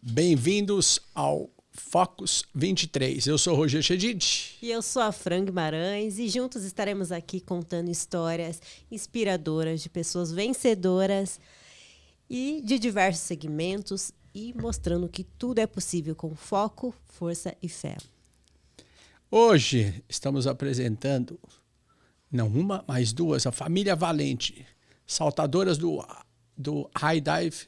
Bem-vindos ao Focus 23. Eu sou o Roger Chedid. E eu sou a Fran Guimarães e juntos estaremos aqui contando histórias inspiradoras de pessoas vencedoras e de diversos segmentos e mostrando que tudo é possível com foco, força e fé. Hoje estamos apresentando, não uma, mas duas, a família Valente, saltadoras do High Dive,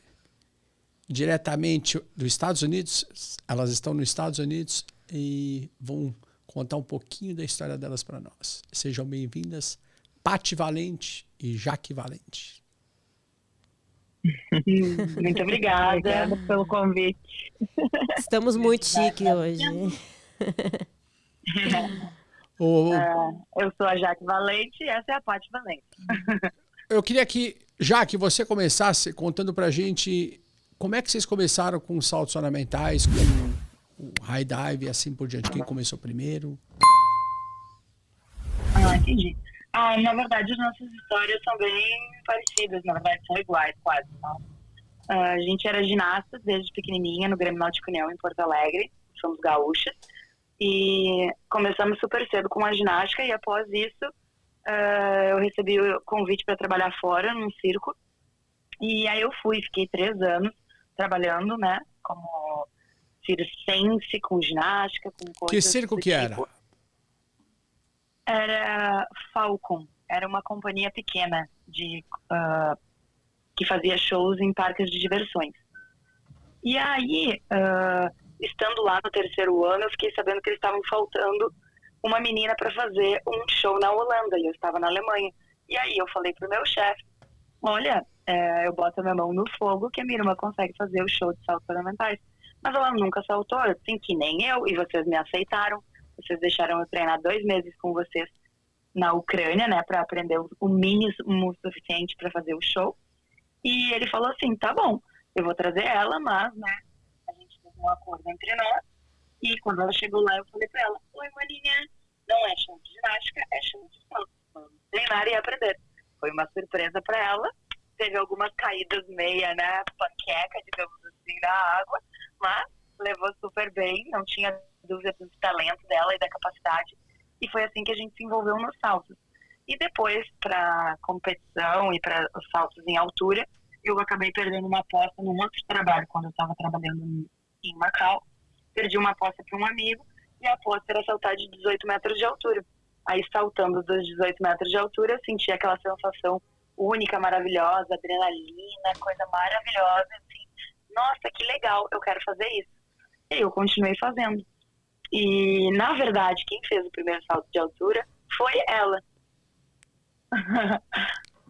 diretamente dos Estados Unidos. Elas estão nos Estados Unidos e vão contar um pouquinho da história delas para nós. Sejam bem-vindas, Paty Valente e Jaque Valente. Muito obrigada pelo convite. Estamos muito chique hoje. Eu sou a Jaque Valente e essa é a Paty Valente. Eu queria que, Jaque, você começasse contando pra gente como é que vocês começaram com saltos ornamentais, com o high dive e assim por diante. Quem começou primeiro? Entendi. Na verdade, as nossas histórias são bem parecidas, na verdade são iguais quase. A gente era ginasta desde pequenininha no Grêmio Náutico União em Porto Alegre, somos gaúchas, e começamos super cedo com a ginástica e após isso eu recebi o convite para trabalhar fora num circo e aí eu fiquei 3 anos trabalhando, né, como circense, com ginástica, com coisas. Que circo que era? Era Falcon, era uma companhia pequena que fazia shows em parques de diversões. E aí, estando lá no 3º ano, eu fiquei sabendo que eles estavam faltando uma menina para fazer um show na Holanda, e eu estava na Alemanha. E aí eu falei pro meu chefe, olha, eu boto a minha mão no fogo que a minha irmã consegue fazer o show de saltos ornamentais. Mas ela nunca saltou, assim, que nem eu, e vocês me aceitaram. Vocês deixaram eu treinar 2 meses com vocês na Ucrânia, né, para aprender o mínimo suficiente para fazer o show. E ele falou assim, tá bom, eu vou trazer ela, mas, né, a gente teve um acordo entre nós. E quando ela chegou lá, eu falei pra ela, oi, maninha, não é show de ginástica, é show de salto. Vamos treinar e aprender. Foi uma surpresa pra ela. Teve algumas caídas meia, né, panqueca, digamos assim, na água, mas levou super bem, não tinha dúvida do talento dela e da capacidade. E foi assim que a gente se envolveu nos saltos. E depois, para competição e para os saltos em altura, eu acabei perdendo uma aposta num outro trabalho, quando eu estava trabalhando em Macau. Perdi uma aposta para um amigo e a aposta era saltar de 18 metros de altura. Aí, saltando dos 18 metros de altura, eu senti aquela sensação única, maravilhosa, adrenalina, coisa maravilhosa, assim, nossa, que legal, eu quero fazer isso. E eu continuei fazendo. E, na verdade, quem fez o primeiro salto de altura foi ela.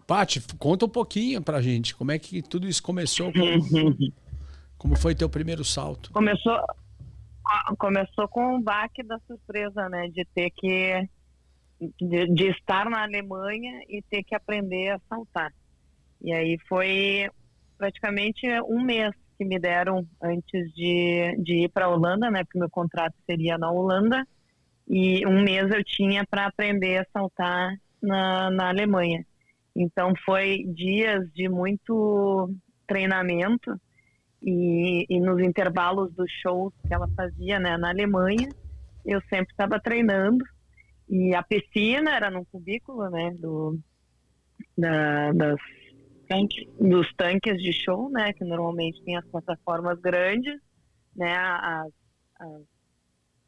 Paty, conta um pouquinho pra gente, como é que tudo isso começou, como foi teu primeiro salto? Começou com o baque da surpresa, né, de ter que de estar na Alemanha e ter que aprender a saltar. E aí foi praticamente 1 mês que me deram antes de ir para a Holanda, né, porque meu contrato seria na Holanda, e 1 mês eu tinha para aprender a saltar na Alemanha. Então foi dias de muito treinamento e nos intervalos dos shows que ela fazia, né, na Alemanha, eu sempre estava treinando. E a piscina era num cubículo, né, dos tanques de show, né, que normalmente tem as plataformas grandes, né,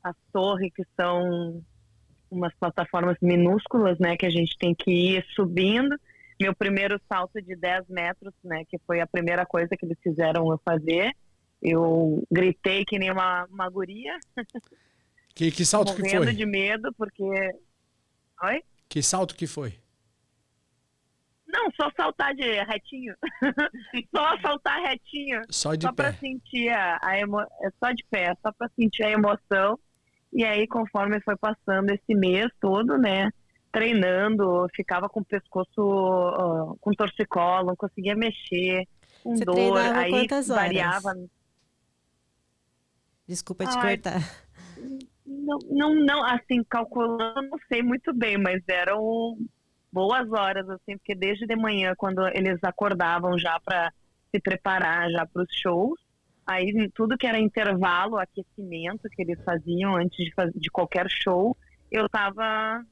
as torres que são umas plataformas minúsculas, né, que a gente tem que ir subindo. Meu primeiro salto de 10 metros, né, que foi a primeira coisa que eles fizeram eu fazer, eu gritei que nem uma guria. Que salto que foi? Morrendo de medo, porque... Oi? Que salto que foi? Não, só saltar de retinho. Só saltar retinho. Só de pé. Só pra sentir só de pé, só pra sentir a emoção. E aí, conforme foi passando esse mês todo, né, treinando, ficava com o pescoço com torcicolo, não conseguia mexer, com Você dor. treinava Aí quantas horas? variava. Desculpa te cortar. Não, assim, calculando, não sei muito bem, mas eram boas horas, assim, porque desde de manhã, quando eles acordavam já para se preparar já para os shows, aí tudo que era intervalo, aquecimento que eles faziam antes de qualquer show, eu tava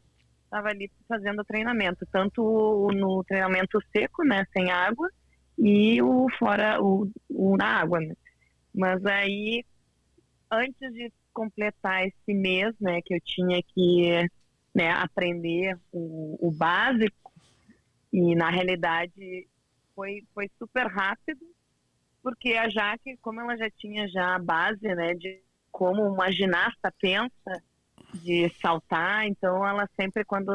ali fazendo treinamento, tanto no treinamento seco, né, sem água, e o na água, né? Mas aí, antes de completar esse mês, né, que eu tinha que, né, aprender o básico, e na realidade foi super rápido, porque a Jaque, como ela já tinha já a base, né, de como uma ginasta pensa, de saltar, então ela sempre, quando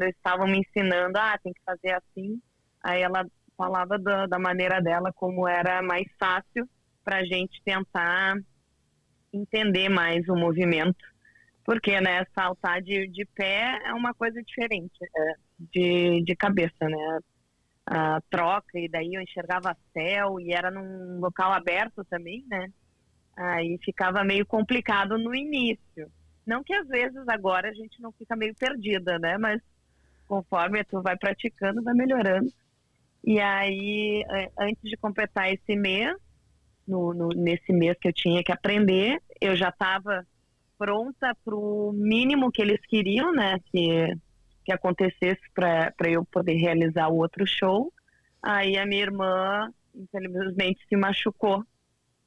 eles estavam me ensinando, tem que fazer assim, aí ela falava da maneira dela, como era mais fácil para a gente tentar entender mais o movimento, porque, né, saltar de pé é uma coisa diferente de cabeça, né, a troca, e daí eu enxergava céu, e era num local aberto também, né, aí ficava meio complicado no início. Não que às vezes agora a gente não fica meio perdida, né, mas conforme tu vai praticando, vai melhorando. E aí, antes de completar esse mês, nesse mês que eu tinha que aprender, eu já estava pronta para o mínimo que eles queriam, né, que acontecesse para eu poder realizar o outro show. Aí a minha irmã, infelizmente, se machucou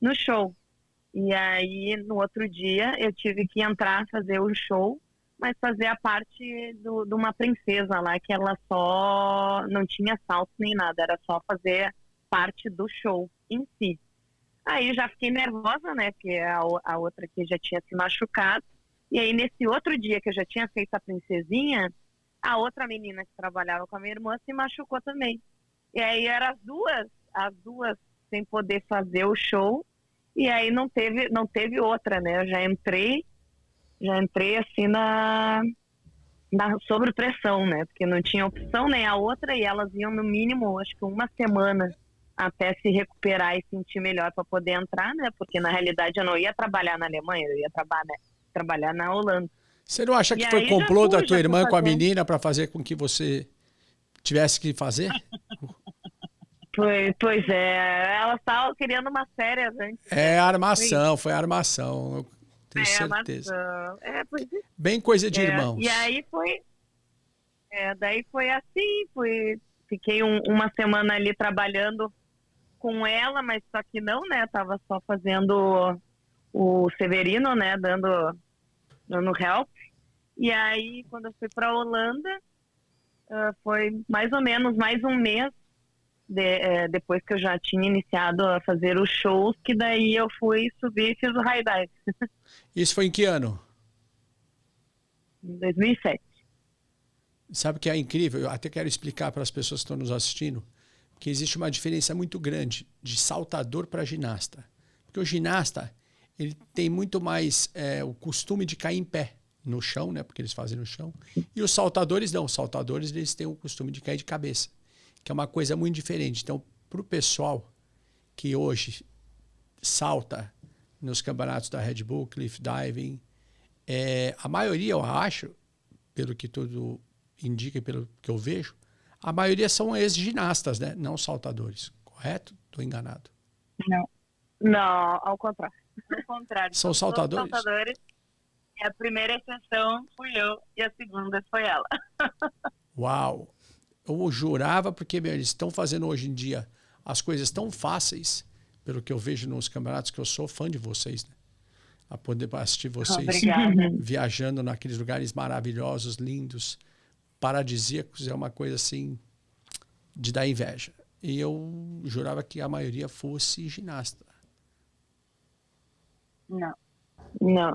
no show. E aí, no outro dia, eu tive que entrar, fazer o show, mas fazer a parte de uma princesa lá, que ela só não tinha salto nem nada, era só fazer parte do show em si. Aí já fiquei nervosa, né, porque a outra que já tinha se machucado. E aí, nesse outro dia que eu já tinha feito a princesinha, a outra menina que trabalhava com a minha irmã se machucou também. E aí eram as duas sem poder fazer o show. E aí não teve outra, né? Eu já entrei assim sob pressão, né? Porque não tinha opção nem a outra, e elas iam no mínimo, acho que uma semana até se recuperar e sentir melhor para poder entrar, né? Porque na realidade eu não ia trabalhar na Alemanha, eu ia trabalhar na Holanda. Você não acha que foi complô da tua irmã com a menina para fazer com que você tivesse que fazer? Pois é, ela estava querendo umas férias antes. É armação, foi armação, eu tenho certeza. Armação. Pois é. Bem coisa de irmãos. E aí daí foi assim, fiquei uma semana ali trabalhando com ela, mas só que não, né, tava só fazendo o Severino, né, dando help. E aí, quando eu fui para a Holanda, foi mais ou menos mais um mês depois que eu já tinha iniciado a fazer os shows, que daí eu fui subir e fiz o high dive. Isso foi em que ano? Em 2007. Sabe o que é incrível? Eu até quero explicar para as pessoas que estão nos assistindo que existe uma diferença muito grande de saltador para ginasta. Porque o ginasta, ele tem muito mais o costume de cair em pé no chão, né? Porque eles fazem no chão. E os saltadores não. Os saltadores, eles têm o costume de cair de cabeça, que é uma coisa muito diferente. Então, para o pessoal que hoje salta nos campeonatos da Red Bull, Cliff Diving, a maioria, eu acho, pelo que tudo indica e pelo que eu vejo, a maioria são ex-ginastas, né? Não saltadores. Correto? Estou enganado. Não, ao contrário. São saltadores? E a primeira exceção fui eu e a segunda foi ela. Uau! Eu jurava, porque eles estão fazendo hoje em dia as coisas tão fáceis, pelo que eu vejo nos campeonatos, que eu sou fã de vocês, né? A poder assistir vocês viajando naqueles lugares maravilhosos, lindos, paradisíacos, é uma coisa assim de dar inveja. E eu jurava que a maioria fosse ginasta. Não.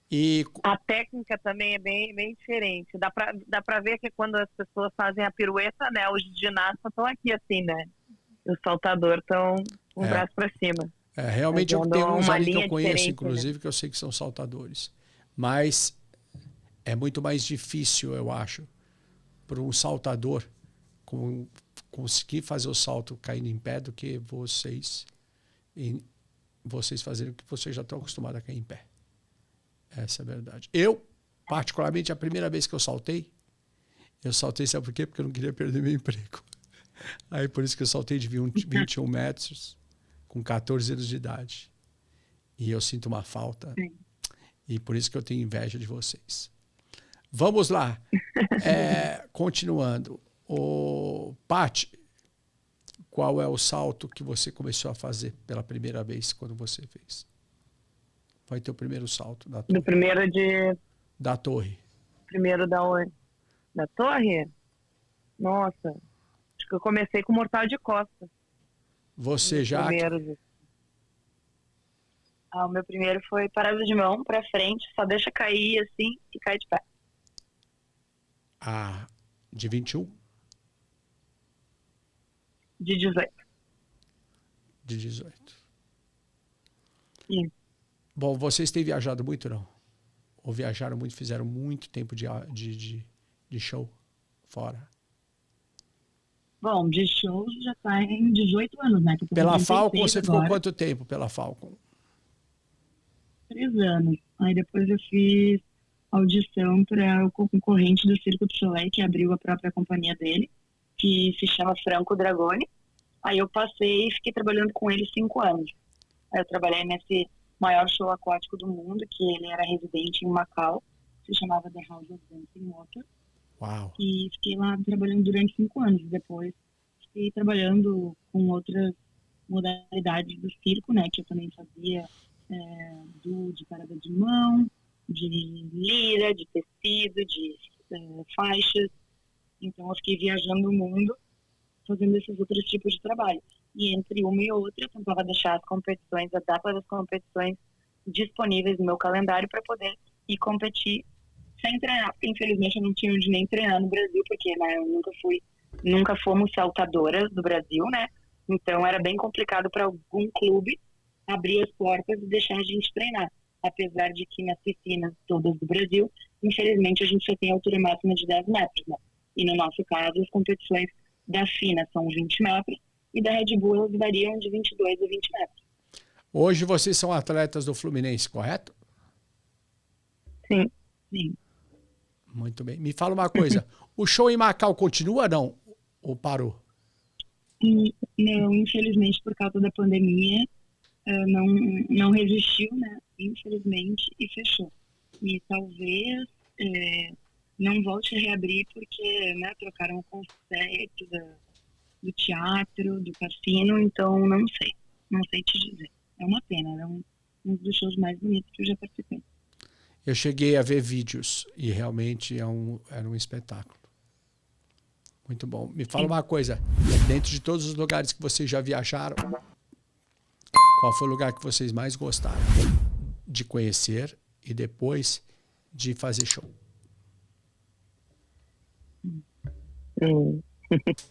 E a técnica também é bem diferente. Dá pra ver que quando as pessoas fazem a pirueta, né, os ginastas estão aqui assim, né? E os saltadores estão com o braço para cima. Realmente eu tenho uns ali que eu conheço, inclusive, né? que eu sei que são saltadores. Mas é muito mais difícil, eu acho, para um saltador conseguir fazer o salto caindo em pé do que vocês fazerem o que vocês já estão acostumados a cair em pé. Essa é a verdade. Eu, particularmente, a primeira vez que eu saltei, sabe por quê? Porque eu não queria perder meu emprego. Aí por isso que eu saltei de 21 metros com 14 anos de idade. E eu sinto uma falta. Sim. E por isso que eu tenho inveja de vocês. Vamos lá. Continuando. Paty, qual é o salto que você começou a fazer pela primeira vez quando você fez? Foi teu primeiro salto da torre? Do primeiro de... Da torre. Primeiro da onde? Da torre? Nossa. Acho que eu comecei com mortal de costa. Você já... O meu primeiro foi parada de mão pra frente, só deixa cair assim e cai de pé. De 21? De 18. De 18. Sim. Bom, vocês têm viajado muito, não? Ou viajaram muito, fizeram muito tempo de show fora? Bom, de shows já tá em 18 anos, né? Pela Falcon, você ficou quanto tempo pela Falcon? 3 anos. Aí depois eu fiz audição para o concorrente do Circo du Soleil, que abriu a própria companhia dele, que se chama Franco Dragoni. Aí eu passei e fiquei trabalhando com ele 5 anos. Aí eu trabalhei nesse maior show aquático do mundo, que ele era residente em Macau, se chamava The House of Dancing Water. Uau! E fiquei lá trabalhando durante 5 anos. Depois fiquei trabalhando com outras modalidades do circo, né, que eu também fazia de parada de mão, de lira, de tecido, de faixas. Então eu fiquei viajando o mundo fazendo esses outros tipos de trabalho. E entre uma e outra eu tentava deixar as competições, a data das competições disponíveis no meu calendário para poder ir competir sem treinar. Porque, infelizmente eu não tinha onde nem treinar no Brasil, porque né, eu nunca fomos saltadoras do Brasil, né? Então era bem complicado para algum clube abrir as portas e deixar a gente treinar. Apesar de que nas piscinas todas do Brasil, infelizmente a gente só tem altura máxima de 10 metros, né? E no nosso caso, as competições da FINA são 20 metros e da Red Bull elas variam de 22 a 20 metros. Hoje vocês são atletas do Fluminense, correto? Sim. Sim. Muito bem. Me fala uma coisa, o show em Macau continua não? Ou parou? Não, infelizmente por causa da pandemia, não resistiu, né? Infelizmente, e fechou. E talvez não volte a reabrir porque, né, trocaram o conceito do teatro, do cassino, então não sei te dizer. É uma pena, era um dos shows mais bonitos que eu já participei. Eu cheguei a ver vídeos e realmente era um espetáculo. Muito bom. Me fala uma coisa, dentro de todos os lugares que vocês já viajaram, qual foi o lugar que vocês mais gostaram de conhecer e depois de fazer show?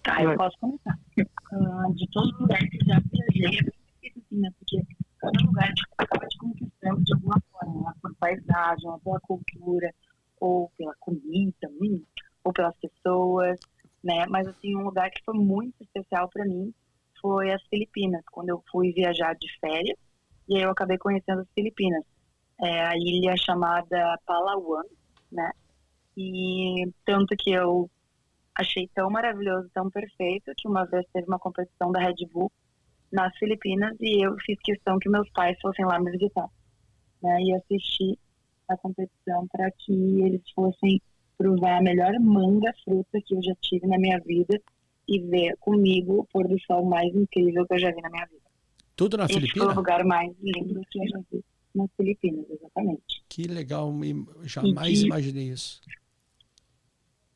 Tá, eu posso começar. De todos os lugares que eu já viajei, é bem difícil, assim, né? Porque cada lugar acaba te conquistando de alguma forma, né? Por paisagem, ou pela cultura, ou pela comida, ou pelas pessoas, né? Mas, assim, um lugar que foi muito especial para mim foi as Filipinas, quando eu fui viajar de férias, e aí eu acabei conhecendo as Filipinas. A ilha chamada Palawan, né? E tanto que eu achei tão maravilhoso, tão perfeito, que uma vez teve uma competição da Red Bull nas Filipinas e eu fiz questão que meus pais fossem lá me visitar, né? E assisti a competição para que eles fossem provar a melhor manga fruta que eu já tive na minha vida e ver comigo o pôr do sol mais incrível que eu já vi na minha vida. Tudo na Filipina? Esse foi o lugar mais lindo que eu já vi nas Filipinas, exatamente. Que legal, jamais imaginei isso.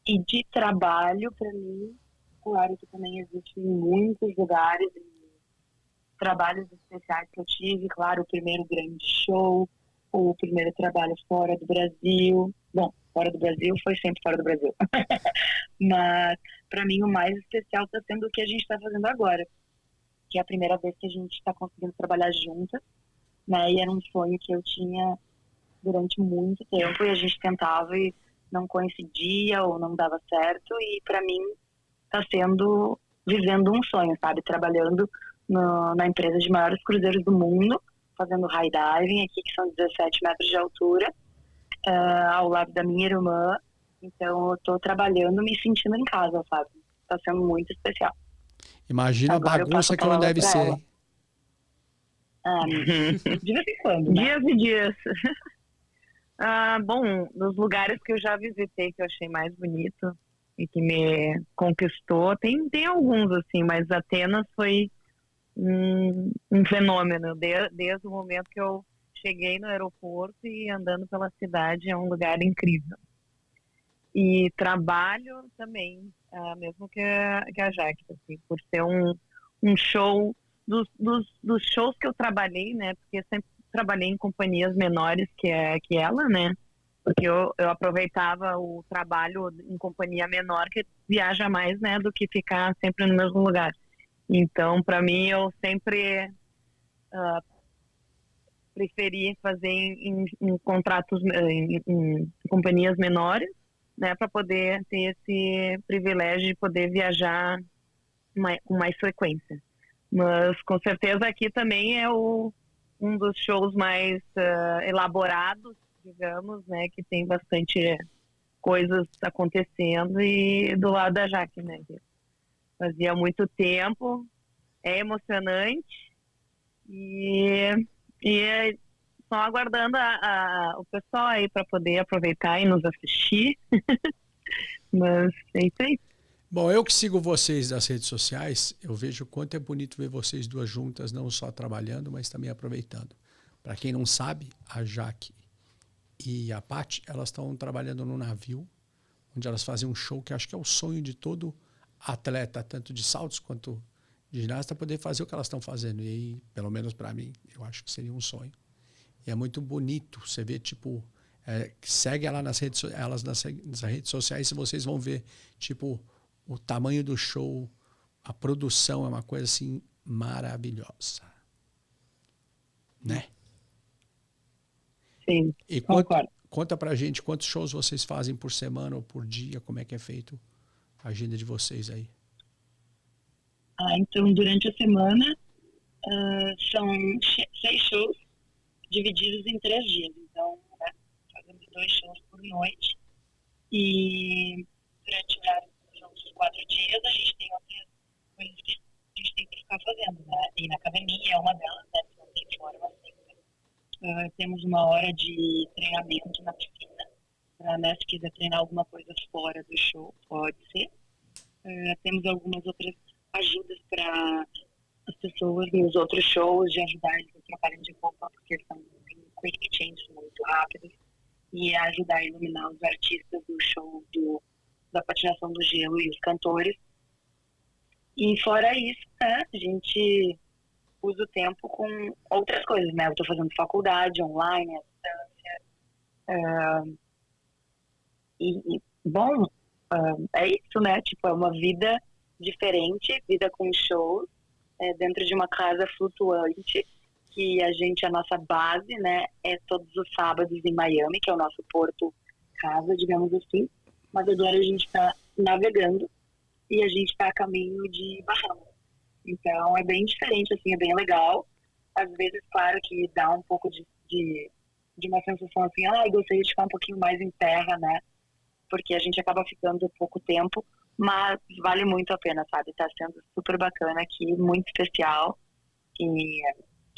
E de trabalho, para mim, claro que também existem muitos lugares, trabalhos especiais que eu tive, claro, o primeiro grande show, o primeiro trabalho fora do Brasil. Bom, fora do Brasil foi sempre fora do Brasil. Mas, para mim, o mais especial está sendo o que a gente está fazendo agora, que é a primeira vez que a gente está conseguindo trabalhar juntas, né? E era um sonho que eu tinha durante muito tempo e a gente tentava e não coincidia ou não dava certo, e para mim está sendo vivendo um sonho, sabe? Trabalhando na empresa de maiores cruzeiros do mundo, fazendo high diving aqui, que são 17 metros de altura, ao lado da minha irmã. Então eu estou trabalhando, me sentindo em casa, sabe? Está sendo muito especial. Imagina Agora a bagunça que não deve ser. De vez em quando, né? Dias e dias. Bom, nos lugares que eu já visitei, que eu achei mais bonito e que me conquistou, tem alguns, assim, mas Atenas foi um fenômeno. Desde o momento que eu cheguei no aeroporto e andando pela cidade, é um lugar incrível. E trabalho também, mesmo que a Jaque, assim, por ser um show, dos shows que eu trabalhei, né, porque eu sempre trabalhei em companhias menores que ela, né, porque eu aproveitava o trabalho em companhia menor, que viaja mais, né, do que ficar sempre no mesmo lugar. Então, para mim, eu sempre preferi fazer em contratos, em companhias menores, né, para poder ter esse privilégio de poder viajar com mais frequência. Mas, com certeza, aqui também é um dos shows mais elaborados, digamos, né, que tem bastante coisas acontecendo, e do lado da Jaque, né, que fazia muito tempo, é emocionante, e é só aguardando o pessoal aí para poder aproveitar e nos assistir. Mas é isso aí. Bom, eu que sigo vocês nas redes sociais, eu vejo o quanto é bonito ver vocês duas juntas, não só trabalhando, mas também aproveitando. Para quem não sabe, a Jaque e a Paty, elas estão trabalhando no navio, onde elas fazem um show que acho que é o sonho de todo atleta, tanto de saltos quanto de ginasta, poder fazer o que elas estão fazendo. E aí, pelo menos para mim, eu acho que seria um sonho. E é muito bonito você ver, tipo, segue ela elas nas redes sociais, e vocês vão ver, tipo, o tamanho do show, a produção é uma coisa assim maravilhosa. Né? Sim, E conta pra gente quantos shows vocês fazem por semana ou por dia, como é que é feito a agenda de vocês aí? Então, durante a semana, são 6 shows divididos em 3 dias. Então, fazemos 2 shows por noite. E durante os 4 dias, a gente tem outras coisas que a gente tem que ficar fazendo, né? E na academia é uma delas, né? Se não tem forma, temos uma hora de treinamento na piscina, né? Se quiser treinar alguma coisa fora do show, pode ser. Temos algumas outras ajudas para as pessoas nos outros shows, de ajudar eles a trocarem de roupa, porque são quick change muito rápidos, e ajudar a iluminar os artistas do show da patinação do gelo e os cantores. E fora isso, né, a gente usa o tempo com outras coisas, né? Eu estou fazendo faculdade online, à distância. Bom, é isso, né? Tipo, é uma vida diferente, vida com shows, dentro de uma casa flutuante, que a nossa base, né, é todos os sábados em Miami, que é o nosso porto casa, digamos assim. Mas agora a gente está navegando e a gente está a caminho de Bahamas. Então é bem diferente, assim, é bem legal. Às vezes, claro que dá um pouco de uma sensação assim, gostaria de ficar um pouquinho mais em terra, né? Porque a gente acaba ficando pouco tempo, mas vale muito a pena, sabe? Tá sendo super bacana aqui, muito especial. E,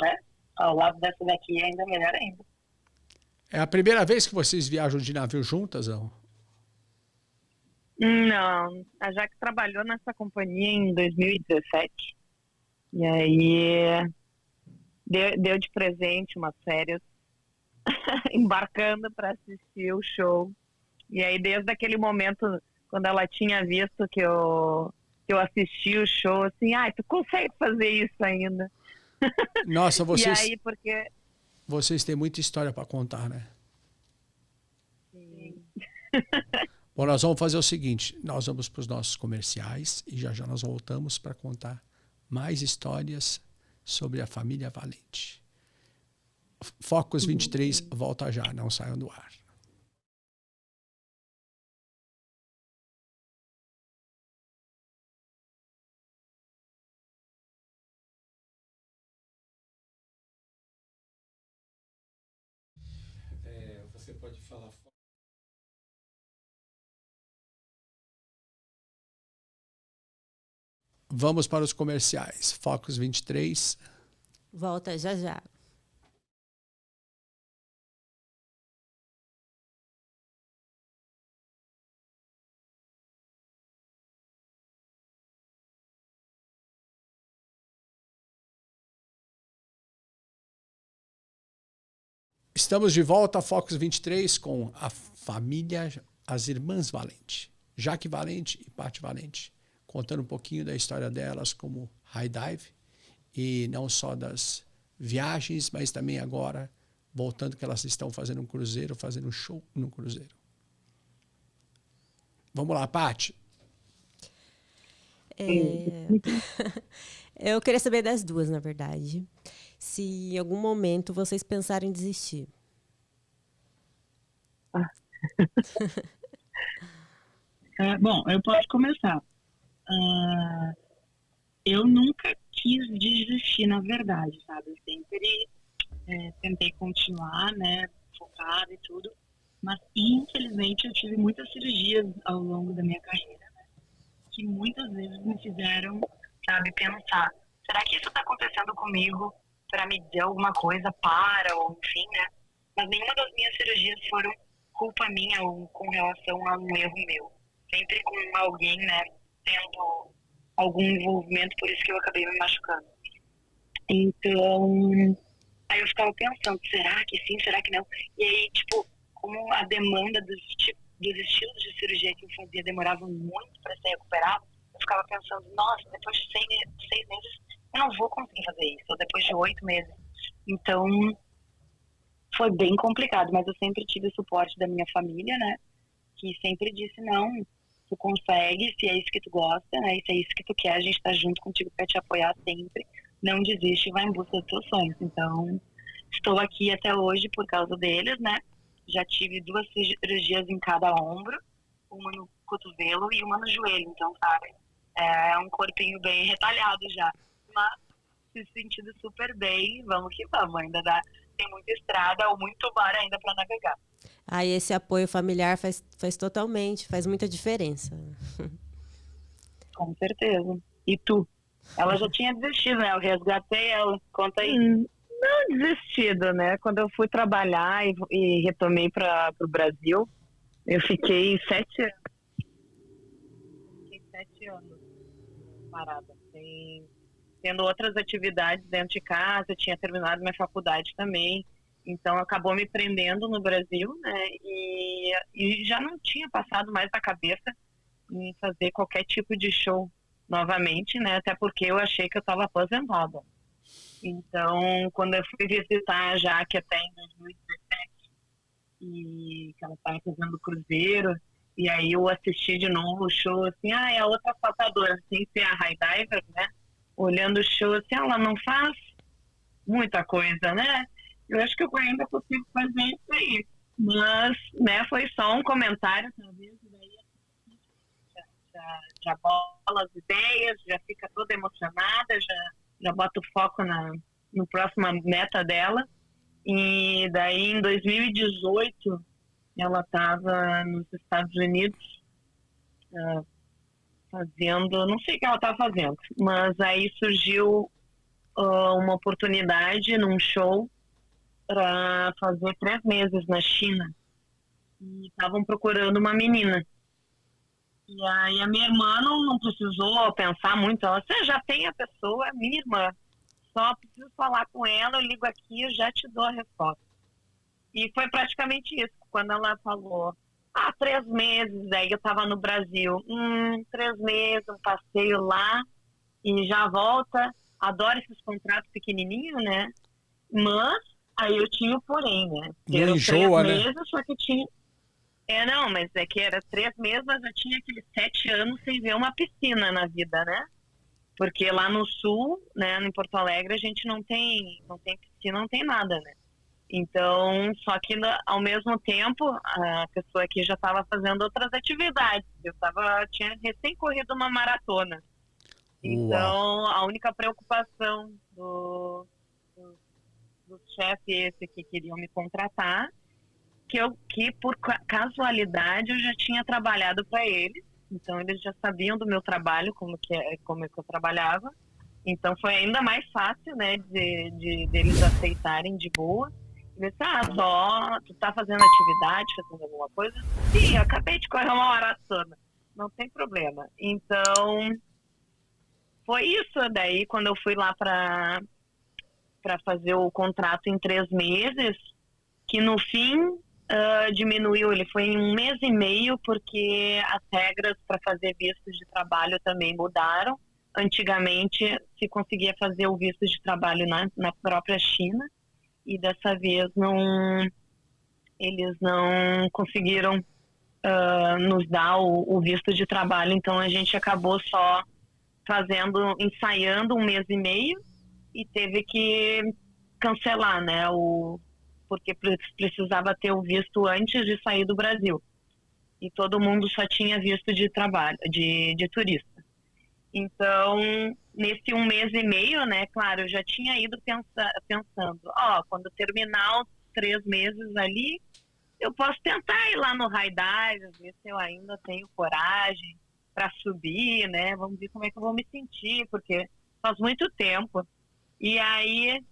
né, ao lado dessa daqui é ainda melhor ainda. É a primeira vez que vocês viajam de navio juntas, não? Não, a Jaque trabalhou nessa companhia em 2017. E aí deu de presente umas férias, embarcando para assistir o show. E aí, desde aquele momento, quando ela tinha visto que eu assisti o show, assim, tu consegue fazer isso ainda? Nossa, vocês, e aí, porque... vocês têm muita história para contar, né? Sim. Bom, nós vamos fazer o seguinte, nós vamos para os nossos comerciais e já nós voltamos para contar mais histórias sobre a família Valente. Focus 23 volta já, não saiam do ar. Você pode falar. Vamos para os comerciais. Focus 23 Volta já já. Estamos de volta a Focus 23 com a família, as irmãs Valente. Jaque Valente e Paty Valente. Contando um pouquinho da história delas como high dive. E não só das viagens, mas também agora, voltando que elas estão fazendo um cruzeiro, fazendo um show no cruzeiro. Vamos lá, Paty. Eu queria saber das duas, na verdade. Se em algum momento vocês pensaram em desistir. Bom, eu posso começar. Eu nunca quis desistir, na verdade, sabe? Eu sempre tentei continuar, né, focada e tudo. Mas, infelizmente, eu tive muitas cirurgias ao longo da minha carreira, né, que muitas vezes me fizeram, sabe, pensar, será que isso está acontecendo comigo para me dizer alguma coisa ou enfim, né? Mas nenhuma das minhas cirurgias foram culpa minha ou com relação a um erro meu. Sempre com alguém, né, tendo algum envolvimento, por isso que eu acabei me machucando. Então, aí eu ficava pensando, será que sim, será que não? E aí, tipo, como a demanda dos estilos de cirurgia que eu fazia demorava muito para ser recuperado, eu ficava pensando, nossa, depois de 6 meses eu não vou conseguir fazer isso, ou depois de 8 meses. Então, foi bem complicado, mas eu sempre tive o suporte da minha família, né, que sempre disse, não, tu consegue, se é isso que tu gosta, né, e se é isso que tu quer, a gente tá junto contigo para te apoiar sempre, não desiste e vai em busca dos teus sonhos. Então, estou aqui até hoje por causa deles, né, já tive 2 cirurgias em cada ombro, uma no cotovelo e uma no joelho, então, sabe, é um corpinho bem retalhado já, mas se sentindo super bem, vamos que vamos, ainda tem muita estrada ou muito mar ainda para navegar. Aí esse apoio familiar faz muita diferença. Com certeza. E tu? Ela já tinha desistido, né? Eu resgatei ela. Conta aí. Não desistido, né? Quando eu fui trabalhar e retomei para o Brasil, eu fiquei 7 anos. Fiquei 7 anos parada. Tendo outras atividades dentro de casa, eu tinha terminado minha faculdade também. Então, acabou me prendendo no Brasil, né? E já não tinha passado mais na cabeça em fazer qualquer tipo de show novamente, né? Até porque eu achei que eu estava aposentada. Então, quando eu fui visitar a Jaque até em 2017, e que ela estava fazendo cruzeiro, e aí eu assisti de novo o show, assim, é a outra saltadora, sem ser a high diver, né? Olhando o show, assim, ela não faz muita coisa, né? Eu acho que eu ainda consigo fazer isso aí. Mas, né, foi só um comentário, talvez, e daí já bola as ideias, já fica toda emocionada, já bota o foco no próxima meta dela. E daí, em 2018, ela estava nos Estados Unidos fazendo, não sei o que ela estava fazendo, mas aí surgiu uma oportunidade num show para fazer 3 meses na China e estavam procurando uma menina. E aí a minha irmã não precisou pensar muito, ela disse, já tem a pessoa, é minha irmã, só preciso falar com ela, eu ligo aqui, eu já te dou a resposta. E foi praticamente isso, quando ela falou, 3 meses, aí eu estava no Brasil, 3 meses, um passeio lá e já volta, adoro esses contratos pequenininhos, né, mas aí eu tinha o porém, né? Não enjoa, 3 né? meses, só que tinha... não, mas é que era 3 meses, mas eu tinha aqueles 7 anos sem ver uma piscina na vida, né? Porque lá no sul, né, em Porto Alegre, a gente não tem piscina, não tem nada, né? Então, só que ao mesmo tempo, a pessoa aqui já estava fazendo outras atividades. Tinha recém corrido uma maratona. Então, a única preocupação do chefe esse que queriam me contratar, que por casualidade eu já tinha trabalhado para eles, então eles já sabiam do meu trabalho, como é que eu trabalhava, Então foi ainda mais fácil, né, deles aceitarem de boa. Eles só, tu tá fazendo atividade, fazendo alguma coisa? Sim, eu acabei de correr uma maratona. Não tem problema. Então, foi isso. Daí, quando eu fui lá para fazer o contrato em 3 meses, que no fim diminuiu, ele foi em 1 mês e meio, porque as regras para fazer vistos de trabalho também mudaram. Antigamente, se conseguia fazer o visto de trabalho na própria China, e dessa vez eles não conseguiram nos dar o visto de trabalho, então a gente acabou só ensaiando 1 mês e meio, e teve que cancelar, né, porque precisava ter o visto antes de sair do Brasil. E todo mundo só tinha visto de trabalho, de turista. Então, nesse 1 mês e meio, né, claro, eu já tinha ido pensando, quando terminar os 3 meses ali, eu posso tentar ir lá no High Dive, ver se eu ainda tenho coragem para subir, né, vamos ver como é que eu vou me sentir, porque faz muito tempo. E aí,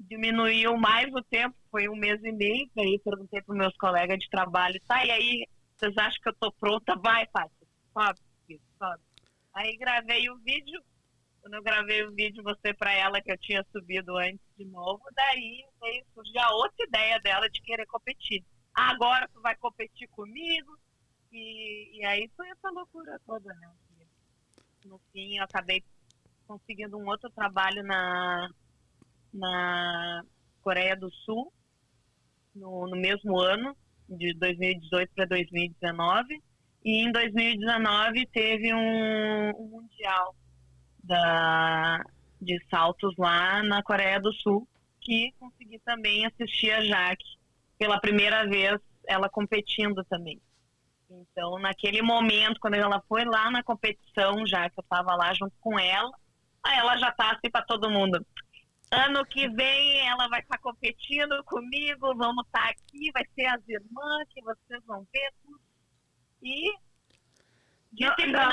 diminuiu mais o tempo, foi 1 mês e meio, aí perguntei para os meus colegas de trabalho, e aí, vocês acham que eu tô pronta? Vai, Paty, sobe. Aí gravei o vídeo. Quando eu gravei o vídeo, mostrei para ela que eu tinha subido antes de novo. Daí surgiu a outra ideia dela de querer competir. Agora tu vai competir comigo? E aí foi essa loucura toda, né? No fim, eu acabei conseguindo um outro trabalho na Coreia do Sul, no mesmo ano, de 2018 para 2019. E em 2019 teve um mundial de saltos lá na Coreia do Sul, que consegui também assistir a Jaque pela primeira vez, ela competindo também. Então, naquele momento, quando ela foi lá na competição, já que eu estava lá junto com ela, aí ela já tá assim para todo mundo. Ano que vem ela vai estar competindo comigo, vamos estar aqui, vai ser as irmãs que vocês vão ver tudo. E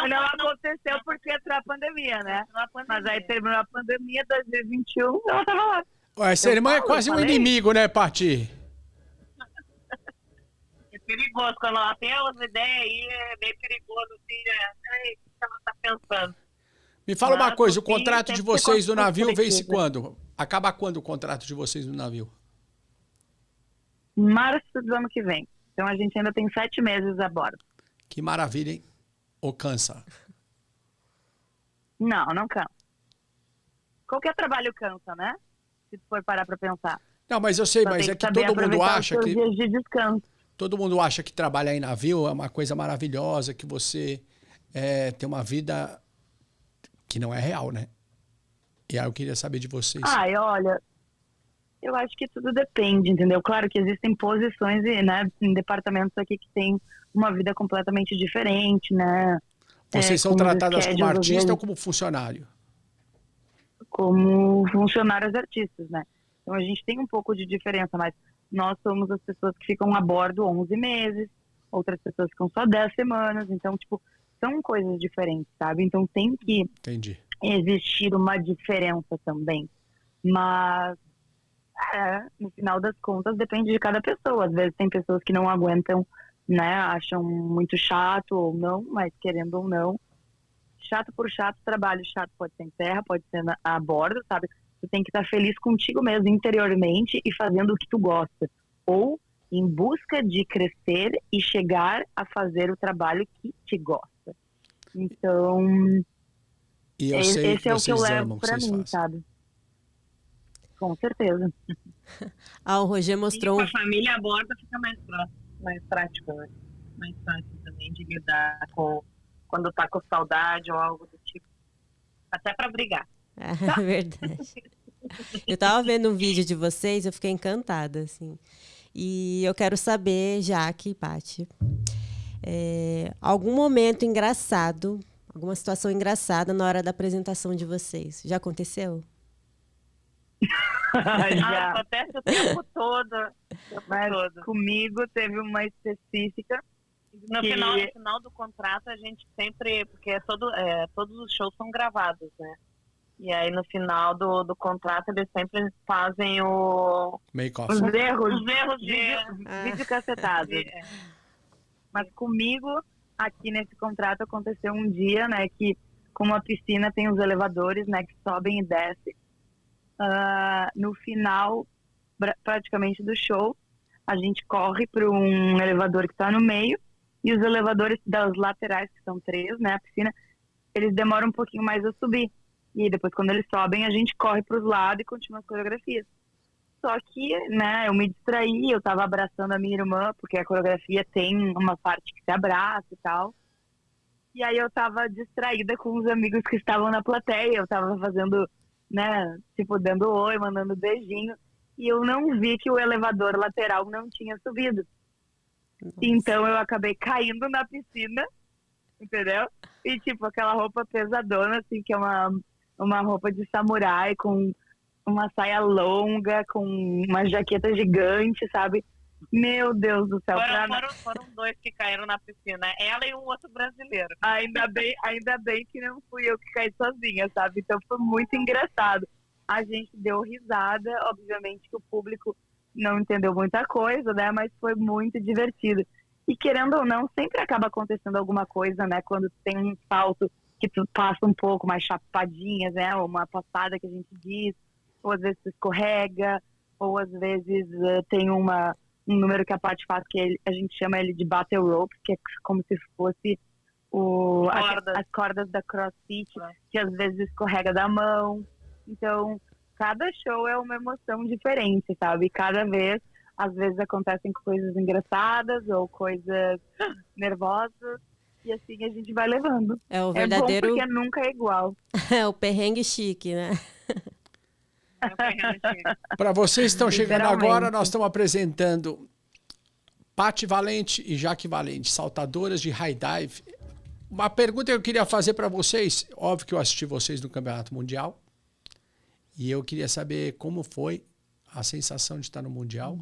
não aconteceu porque entrou a pandemia, né? Mas aí terminou a pandemia, 2021, ela tava lá. Ué, essa irmã é quase um inimigo, né, Paty? É perigoso, quando ela tem umas ideias aí, é bem perigoso, assim, o que ela tá pensando. Me fala uma coisa, o contrato de vocês do navio vence quando? Acaba quando o contrato de vocês no navio? Março do ano que vem. Então a gente ainda tem 7 meses a bordo. Que maravilha, hein? Ou cansa? Não cansa. Qualquer trabalho cansa, né? Se tu for parar pra pensar. Não, mas eu sei, mas é que todo mundo acha que... dias de descanso. Todo mundo acha que trabalhar em navio é uma coisa maravilhosa, que você tem uma vida que não é real, né? E aí eu queria saber de vocês. Olha, eu acho que tudo depende, entendeu? Claro que existem posições, né, em departamentos aqui que tem uma vida completamente diferente, né? Vocês são tratadas como artista ou como funcionário? Como funcionários artistas, né? Então a gente tem um pouco de diferença, mas nós somos as pessoas que ficam a bordo 11 meses, outras pessoas ficam só 10 semanas, então, tipo, são coisas diferentes, sabe? Então tem que existir uma diferença também. Mas, no final das contas, depende de cada pessoa. Às vezes tem pessoas que não aguentam, né? Acham muito chato ou não, mas querendo ou não. Chato por chato, trabalho chato pode ser em terra, pode ser a bordo, sabe? Tu tem que estar feliz contigo mesmo, interiormente, e fazendo o que tu gosta. Ou em busca de crescer e chegar a fazer o trabalho que te gosta. Então, e eu sei esse que é o que eu levo amam, pra mim, fazem. sabe? Com certeza. O Roger mostrou... Com a família a bordo fica mais prático, né? Mais fácil também de lidar com quando tá com saudade ou algo do tipo. Até pra brigar. É verdade. Eu tava vendo um vídeo de vocês, eu fiquei encantada, assim. E eu quero saber, Jaque e Paty, algum momento engraçado, alguma situação engraçada na hora da apresentação de vocês. Já aconteceu? Já. Acontece o tempo todo. Mas comigo teve uma específica. No final do contrato, a gente sempre... Porque todos os shows são gravados, né? E aí, no final do contrato, eles sempre fazem os Make-off. erros de vídeo cacetado. Mas comigo, aqui nesse contrato, aconteceu um dia, né, que como a piscina tem os elevadores, né, que sobem e descem. No final, praticamente do show, a gente corre para um elevador que está no meio e os elevadores das laterais, que são 3, né, a piscina, eles demoram um pouquinho mais a subir. E depois, quando eles sobem, a gente corre para os lados e continua as coreografias. Só que, né, eu me distraí, eu tava abraçando a minha irmã, porque a coreografia tem uma parte que se abraça e tal. E aí eu tava distraída com os amigos que estavam na plateia, eu tava fazendo, né, tipo, dando oi, mandando beijinho. E eu não vi que o elevador lateral não tinha subido. Nossa. Então eu acabei caindo na piscina, entendeu? E tipo, aquela roupa pesadona, assim, que é uma roupa de samurai com uma saia longa, com uma jaqueta gigante, sabe? Meu Deus do céu. Foram 2 que caíram na piscina, ela e um outro brasileiro. Ainda bem que não fui eu que caí sozinha, sabe? Então foi muito engraçado. A gente deu risada, obviamente que o público não entendeu muita coisa, né? Mas foi muito divertido. E querendo ou não, sempre acaba acontecendo alguma coisa, né? Quando tem um salto que tu passa um pouco mais chapadinhas, né? Ou uma passada que a gente diz, ou às vezes tu escorrega, ou às vezes tem um número que a Paty faz que a gente chama ele de battle rope, que é como se fosse as cordas da CrossFit, que às vezes escorrega da mão. Então, cada show é uma emoção diferente, sabe? Cada vez, às vezes acontecem coisas engraçadas ou coisas nervosas. E assim a gente vai levando. É o verdadeiro... É bom porque nunca é igual. É o perrengue chique, né? Para vocês que estão chegando agora, nós estamos apresentando Paty Valente e Jaque Valente, saltadoras de high dive. Uma pergunta que eu queria fazer para vocês, óbvio que eu assisti vocês no Campeonato Mundial, e eu queria saber como foi a sensação de estar no Mundial.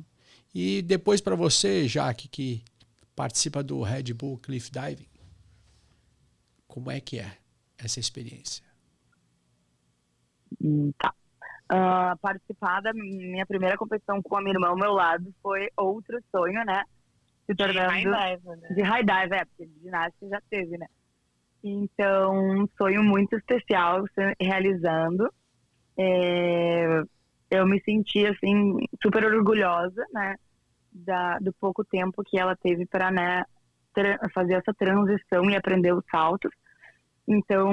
E depois para você, Jaque, que participa do Red Bull Cliff Diving, como é que é essa experiência? Tá. Participar da minha primeira competição com a minha irmã ao meu lado foi outro sonho, né? Se tornando de high dive, porque de ginástica já teve, né? Então, um sonho muito especial se realizando. Eu me senti, assim, super orgulhosa, né? Do pouco tempo que ela teve para, né, fazer essa transição e aprender os saltos. Então,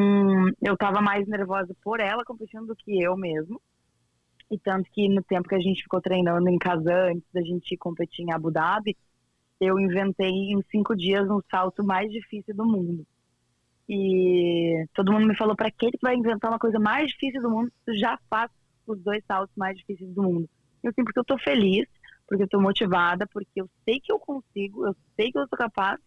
eu estava mais nervosa por ela competindo do que eu mesmo. E tanto que no tempo que a gente ficou treinando em Kazan, antes da gente competir em Abu Dhabi, eu inventei em 5 dias um salto mais difícil do mundo. E todo mundo me falou, para que tu vai inventar uma coisa mais difícil do mundo? Tu já faz os 2 saltos mais difíceis do mundo. Eu assim, porque eu tô feliz, porque eu tô motivada, porque eu sei que eu consigo, eu sei que eu sou capaz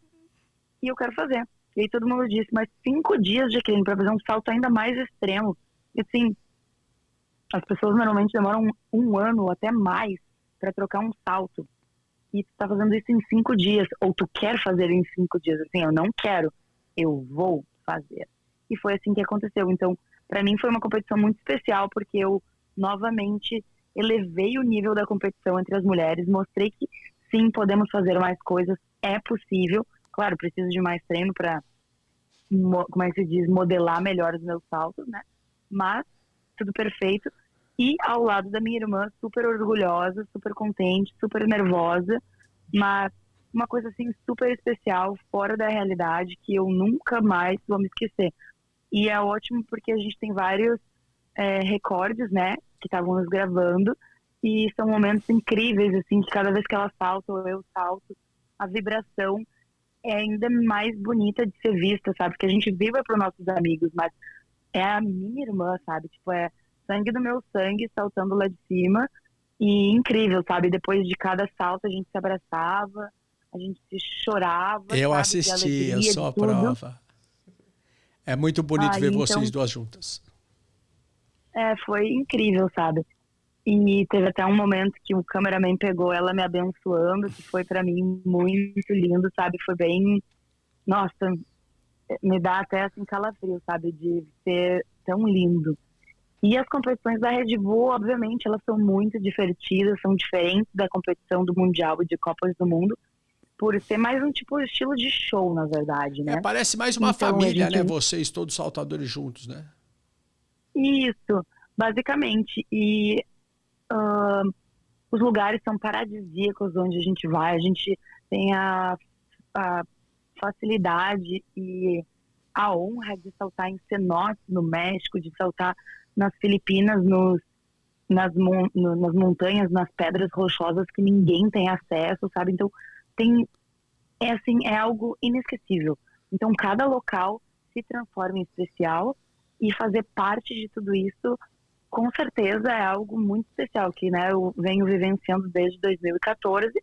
e eu quero fazer. E aí todo mundo disse, mas 5 dias de treino para fazer um salto ainda mais extremo. E assim, as pessoas normalmente demoram um ano ou até mais para trocar um salto. E tu tá fazendo isso em 5 dias. Ou tu quer fazer em 5 dias. Assim, eu não quero, eu vou fazer. E foi assim que aconteceu. Então, para mim foi uma competição muito especial, porque eu novamente elevei o nível da competição entre as mulheres. Mostrei que sim, podemos fazer mais coisas, é possível. Claro, preciso de mais treino para, como é que se diz, modelar melhor os meus saltos, né? Mas tudo perfeito. E ao lado da minha irmã, super orgulhosa, super contente, super nervosa, mas uma coisa assim super especial, fora da realidade, que eu nunca mais vou me esquecer. E é ótimo porque a gente tem vários recordes, né, que estavam nos gravando, e são momentos incríveis, assim, que cada vez que ela salta ou eu salto, a vibração é ainda mais bonita de ser vista, sabe? Porque a gente vive para os nossos amigos, mas é a minha irmã, sabe? Tipo, é sangue do meu sangue saltando lá de cima, e incrível, sabe? Depois de cada salto a gente se abraçava, a gente se chorava. Eu sabe? assisti, eu sou a prova. É muito bonito ver vocês duas juntas. Foi incrível, sabe? E teve até um momento que o cameraman pegou ela me abençoando, que foi pra mim muito lindo, sabe? Foi bem... Nossa, me dá até assim calafrio, sabe? De ser tão lindo. E as competições da Red Bull, obviamente, elas são muito divertidas, são diferentes da competição do Mundial e de Copas do Mundo, por ser mais um tipo de estilo de show, na verdade, né? Parece mais uma Então, família, a gente- né? Vocês todos saltadores juntos, né? Isso, basicamente. E os lugares são paradisíacos onde a gente vai. A gente tem a facilidade e a honra de saltar em cenotes no México, de saltar nas Filipinas, nas montanhas, nas pedras rochosas que ninguém tem acesso, sabe? Então, é algo inesquecível. Então, cada local se transforma em especial e fazer parte de tudo isso, com certeza, é algo muito especial, que, né, eu venho vivenciando desde 2014.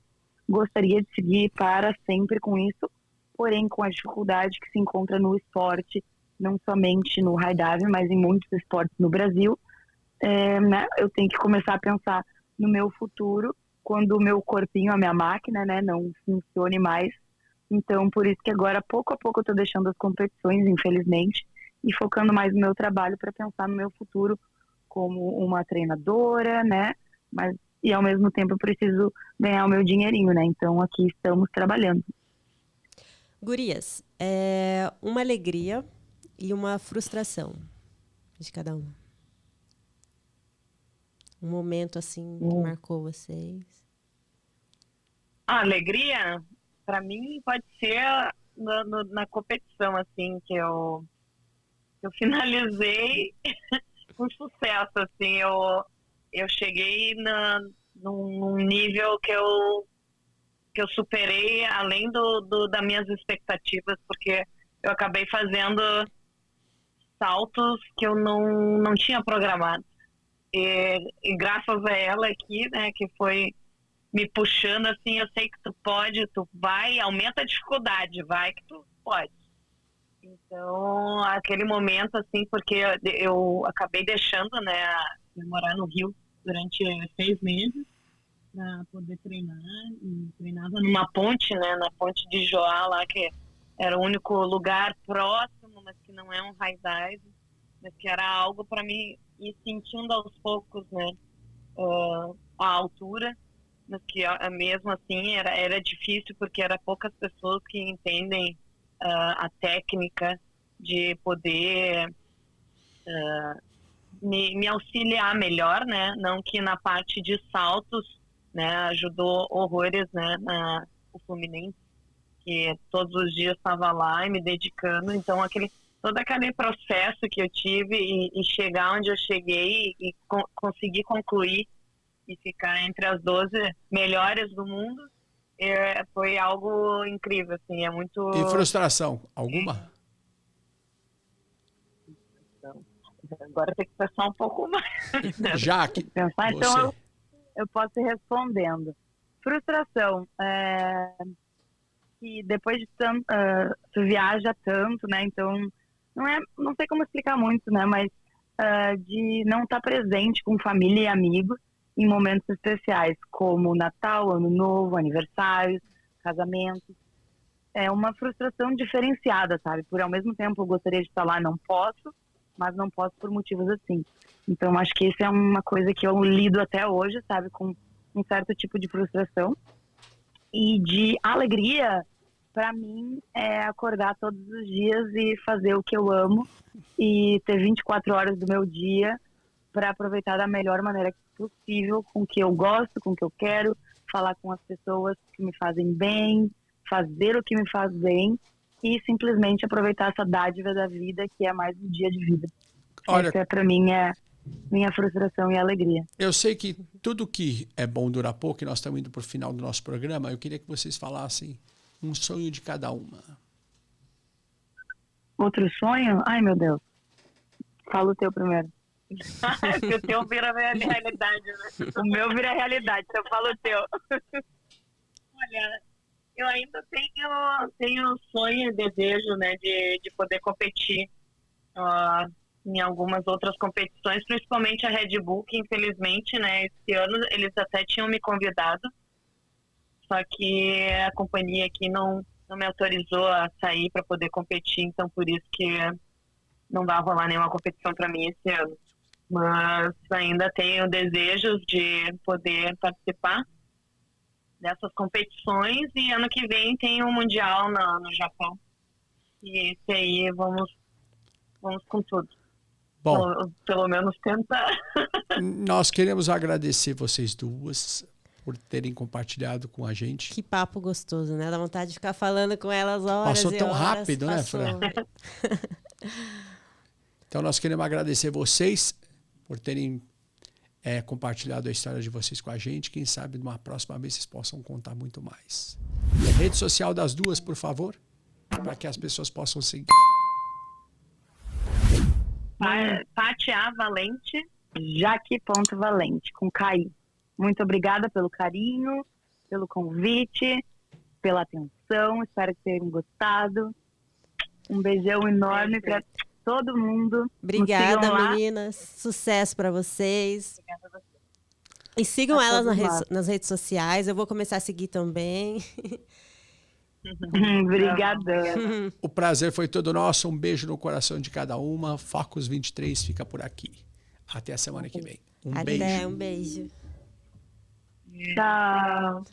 Gostaria de seguir para sempre com isso, porém, com a dificuldade que se encontra no esporte, não somente no high dive, mas em muitos esportes no Brasil, né, eu tenho que começar a pensar no meu futuro, quando o meu corpinho, a minha máquina, né, não funcione mais. Então, por isso que agora, pouco a pouco, eu estou deixando as competições, infelizmente, e focando mais no meu trabalho para pensar no meu futuro como uma treinadora, né, e ao mesmo tempo eu preciso ganhar o meu dinheirinho, né, então aqui estamos trabalhando. Gurias, uma alegria e uma frustração de cada uma. Um momento assim que marcou vocês. A alegria, para mim, pode ser na competição, assim, que eu finalizei com sucesso, assim. Eu cheguei num nível que eu superei além das minhas expectativas, porque eu acabei fazendo saltos que eu não tinha programado. E graças a ela aqui, né, que foi me puxando, assim, eu sei que tu pode, tu vai, aumenta a dificuldade, vai que tu pode. Então, aquele momento, assim, porque eu acabei deixando, né, de morar no Rio durante 6 meses para poder treinar, e treinava numa ponte, né, na ponte de Joá lá, que era o único lugar próximo, mas que não é um high dive, mas que era algo para mim ir sentindo aos poucos, né, a altura, mas que mesmo assim era difícil, porque era poucas pessoas que entendem a técnica de poder me auxiliar melhor, né, não que na parte de saltos, né, ajudou horrores, né, o Fluminense, que todos os dias estava lá e me dedicando, então todo aquele processo que eu tive e chegar onde eu cheguei e conseguir concluir e ficar entre as 12 melhores do mundo, foi algo incrível, assim, é muito... E frustração? Alguma? Então, agora tem que pensar um pouco mais. Né? Jaque, Pensar, então eu posso ir respondendo. Frustração, que depois de tanto, tu viaja tanto, né, então não sei como explicar muito, né, mas de não estar presente com família e amigos em momentos especiais, como Natal, Ano Novo, aniversários, casamentos. É uma frustração diferenciada, sabe? Por ao mesmo tempo eu gostaria de estar lá, não posso, mas não posso por motivos assim. Então acho que isso é uma coisa que eu lido até hoje, sabe? Com um certo tipo de frustração. E de alegria, para mim, é acordar todos os dias e fazer o que eu amo e ter 24 horas do meu dia para aproveitar da melhor maneira possível, com o que eu gosto, com o que eu quero, falar com as pessoas que me fazem bem, fazer o que me faz bem e simplesmente aproveitar essa dádiva da vida, que é mais um dia de vida. Olha, essa para mim é minha frustração e alegria. Eu sei que tudo que é bom dura pouco, e nós estamos indo para o final do nosso programa. Eu queria que vocês falassem um sonho de cada uma. Outro sonho? Ai, meu Deus. Fala o teu primeiro. Porque o teu vira realidade, né? O meu vira realidade, então fala o teu. Olha, eu ainda tenho sonho e desejo, né, de poder competir em algumas outras competições, principalmente a Red Bull, que infelizmente, né, esse ano eles até tinham me convidado, só que a companhia aqui não me autorizou a sair para poder competir, então por isso que não vai rolar nenhuma competição para mim esse ano. Mas ainda tenho desejos de poder participar dessas competições, e ano que vem tem um Mundial no Japão. E esse aí vamos com tudo. Bom, Pelo menos tentar. nós queremos agradecer vocês duas por terem compartilhado com a gente. Que papo gostoso, né? Dá vontade de ficar falando com elas horas Passou e tão horas. rápido, né, Passou. Fran? Então nós queremos agradecer vocês por terem compartilhado a história de vocês com a gente. Quem sabe numa próxima vez vocês possam contar muito mais. Rede social das duas, por favor, para que as pessoas possam seguir. Paty A. Valente. Jaque.valente, com KI. Muito obrigada pelo carinho, pelo convite, pela atenção. Espero que tenham gostado. Um beijão enorme para todo mundo. Obrigada, meninas. Sucesso para vocês. Obrigada a você. E sigam elas nas redes sociais. Eu vou começar a seguir também. Obrigadão. O prazer foi todo nosso. Um beijo no coração de cada uma. Focus 23 fica por aqui. Até a semana que vem. Um beijo. Um beijo. Tchau.